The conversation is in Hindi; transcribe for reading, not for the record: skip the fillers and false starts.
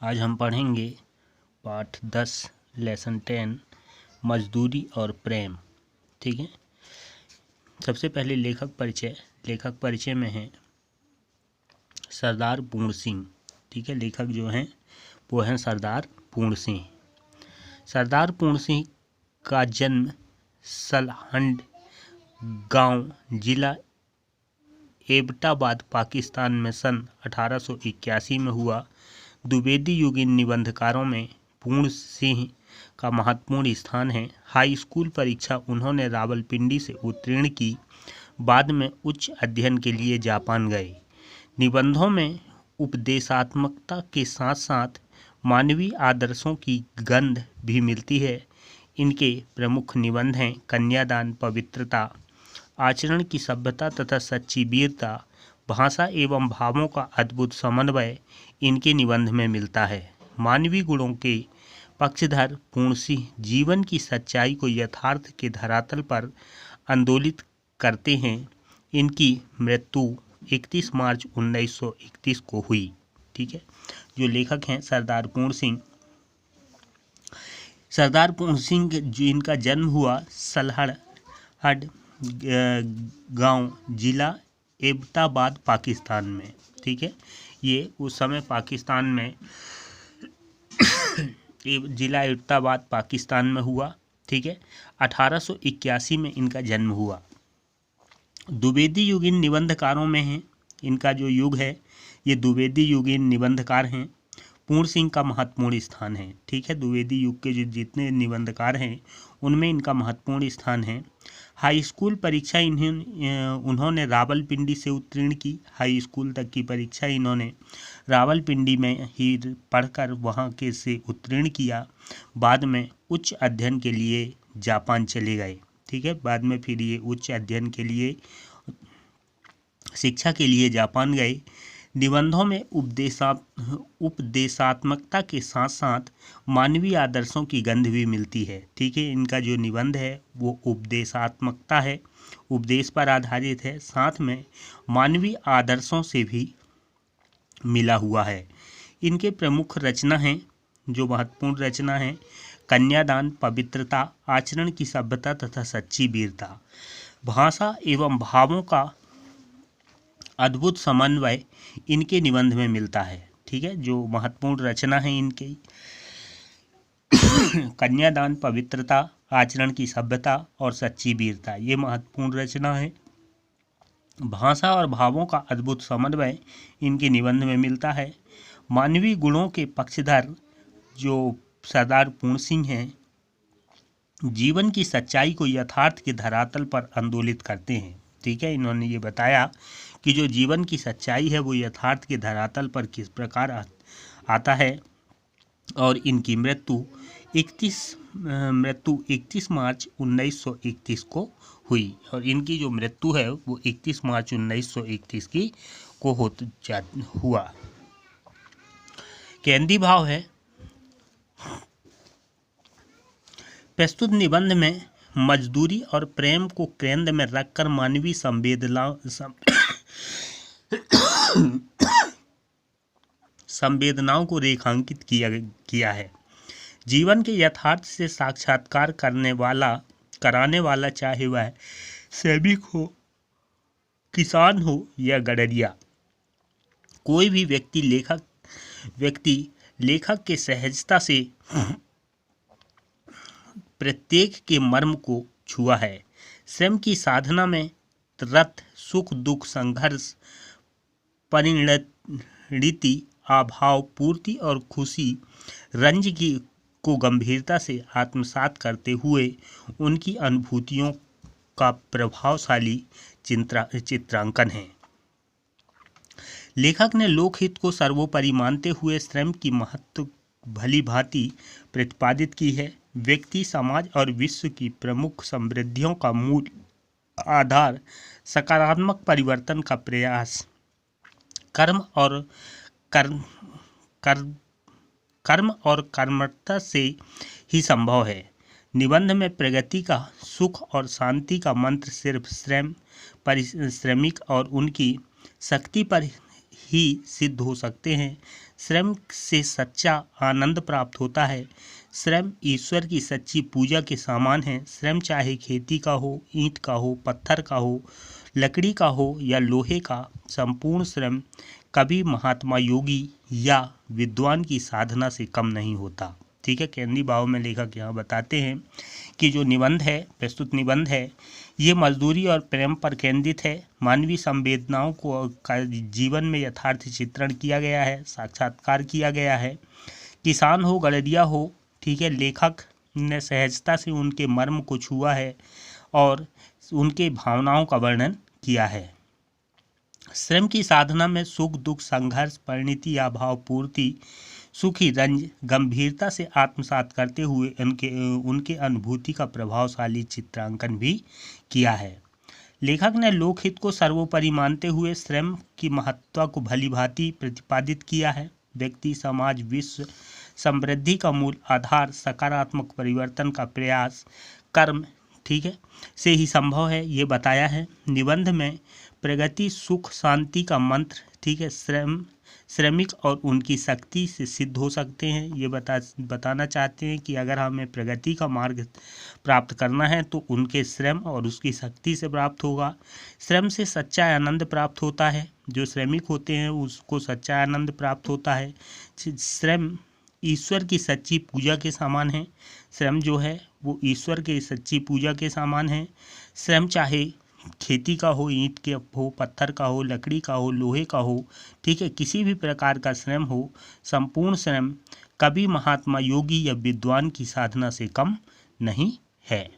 आज हम पढ़ेंगे पाठ 10 लेसन 10 मजदूरी और प्रेम। ठीक है। सबसे पहले लेखक परिचय में है सरदार पूर्ण सिंह। ठीक है, लेखक जो हैं वो हैं सरदार पूर्ण सिंह। सरदार पूर्ण सिंह का जन्म सलहंड गांव जिला एबटाबाद पाकिस्तान में सन 1881 में हुआ। द्विवेदी युगीन निबंधकारों में पूर्ण सिंह का महत्वपूर्ण स्थान है। हाई स्कूल परीक्षा उन्होंने रावलपिंडी से उत्तीर्ण की। बाद में उच्च अध्ययन के लिए जापान गए। निबंधों में उपदेशात्मकता के साथ साथ मानवीय आदर्शों की गंध भी मिलती है। इनके प्रमुख निबंध हैं कन्यादान, पवित्रता, आचरण की सभ्यता तथा सच्ची वीरता। भाषा एवं भावों का अद्भुत समन्वय इनके निबंध में मिलता है। मानवीय गुणों के पक्षधर पूर्ण सिंह जीवन की सच्चाई को यथार्थ के धरातल पर आंदोलित करते हैं। इनकी मृत्यु 31 मार्च 1931 को हुई। ठीक है, जो लेखक हैं सरदार पूर्ण सिंह। सरदार पूर्ण सिंह जिनका जन्म हुआ सलहड़ गांव जिला एबटाबाद पाकिस्तान में। ठीक है, ये उस समय पाकिस्तान में जिला एबटाबाद पाकिस्तान में हुआ। ठीक है, 1881 में इनका जन्म हुआ। द्विवेदी युगीन निबंधकारों में हैं। इनका जो युग है ये द्विवेदी युगीन निबंधकार हैं। पूर्ण सिंह का महत्वपूर्ण स्थान है। ठीक है, द्विवेदी युग के जो जितने निबंधकार हैं उनमें इनका महत्वपूर्ण स्थान है। हाई स्कूल परीक्षा उन्होंने रावलपिंडी से उत्तीर्ण की। हाई स्कूल तक की परीक्षा इन्होंने रावलपिंडी में ही पढ़कर वहाँ के से उत्तीर्ण किया। बाद में उच्च अध्ययन के लिए जापान चले गए। ठीक है, बाद में फिर ये उच्च अध्ययन के लिए शिक्षा के लिए जापान गए। निबंधों में उपदेशात्मकता के साथ साथ मानवीय आदर्शों की गंध भी मिलती है। ठीक है, इनका जो निबंध है वो उपदेशात्मकता है, उपदेश पर आधारित है, साथ में मानवीय आदर्शों से भी मिला हुआ है। इनके प्रमुख रचना हैं, जो महत्वपूर्ण रचना है कन्यादान, पवित्रता, आचरण की सभ्यता तथा सच्ची वीरता। भाषा एवं भावों का अद्भुत समन्वय इनके निबंध में मिलता है। ठीक है, जो महत्वपूर्ण रचना है इनकी कन्यादान, पवित्रता, आचरण की सभ्यता और सच्ची वीरता, ये महत्वपूर्ण रचना है। भाषा और भावों का अद्भुत समन्वय इनके निबंध में मिलता है। मानवीय गुणों के पक्षधर जो सरदार पूर्ण सिंह हैं जीवन की सच्चाई को यथार्थ के धरातल पर आंदोलित करते हैं। ठीक है, इन्होंने ये बताया कि जो जीवन की सच्चाई है वो यथार्थ के धरातल पर किस प्रकार आता है। और इनकी मृत्यु 31 मार्च 1931 को हुई। और इनकी जो मृत्यु है वो 31 मार्च 1931 की को हुआ। केंद्रीय भाव है। प्रस्तुत निबंध में मजदूरी और प्रेम को केंद्र में रखकर मानवीय संवेदनाओं को रेखांकित किया है। जीवन के यथार्थ से साक्षात्कार कराने वाला चाहे वह सैनिक हो, किसान हो या गडरिया, कोई भी व्यक्ति लेखक के सहजता से प्रत्येक के मर्म को छुआ है। श्रम की साधना में रत सुख दुख, संघर्ष, परिणति, अभाव, पूर्ति और खुशी, रंज को गंभीरता से आत्मसात करते हुए उनकी अनुभूतियों का प्रभावशाली चित्रांकन है। लेखक ने लोकहित को सर्वोपरि मानते हुए श्रम की महत्व भली भांति प्रतिपादित की है। व्यक्ति, समाज और विश्व की प्रमुख समृद्धियों का मूल आधार सकारात्मक परिवर्तन का प्रयास कर्म और कर्मठता से ही संभव है। निबंध में प्रगति का, सुख और शांति का मंत्र सिर्फ श्रमिक और उनकी शक्ति पर ही सिद्ध हो सकते हैं। श्रम से सच्चा आनंद प्राप्त होता है। श्रम ईश्वर की सच्ची पूजा के समान है। श्रम चाहे खेती का हो, ईंट का हो, पत्थर का हो, लकड़ी का हो या लोहे का, संपूर्ण श्रम कभी महात्मा योगी या विद्वान की साधना से कम नहीं होता। ठीक है, केंद्रीय भाव में लेखक यहाँ बताते हैं कि जो निबंध है, प्रस्तुत निबंध है, ये मजदूरी और प्रेम पर केंद्रित है। मानवीय संवेदनाओं को का जीवन में यथार्थ चित्रण किया गया है, साक्षात्कार किया गया है। किसान हो, गड़रिया हो, ठीक है, लेखक ने सहजता से उनके मर्म को छुआ है और उनके भावनाओं का वर्णन किया है। श्रम की साधना में सुख दुख, संघर्ष, परिणति या भावपूर्ति, सुखी रंज गंभीरता से आत्मसात करते हुए उनके अनुभूति का प्रभावशाली चित्रांकन भी किया है। लेखक ने लोकहित को सर्वोपरि मानते हुए श्रम की महत्ता को भलीभांति प्रतिपादित किया है। व्यक्ति, समाज, विश्व समृद्धि का मूल आधार सकारात्मक परिवर्तन का प्रयास कर्म, ठीक है, से ही संभव है, ये बताया है। निबंध में प्रगति, सुख, शांति का मंत्र, ठीक है, श्रमिक और उनकी शक्ति से सिद्ध हो सकते हैं। ये बताना चाहते हैं कि अगर हमें प्रगति का मार्ग प्राप्त करना है तो उनके श्रम और उसकी शक्ति से प्राप्त होगा। श्रम से सच्चा आनंद प्राप्त होता है। जो श्रमिक होते हैं उसको सच्चा आनंद प्राप्त होता है। श्रम ईश्वर की सच्ची पूजा के समान है। श्रम जो है वो ईश्वर की सच्ची पूजा के समान है। श्रम चाहे खेती का हो, ईंट के हो, पत्थर का हो, लकड़ी का हो, लोहे का हो, ठीक है, किसी भी प्रकार का श्रम हो, संपूर्ण श्रम कभी महात्मा योगी या विद्वान की साधना से कम नहीं है।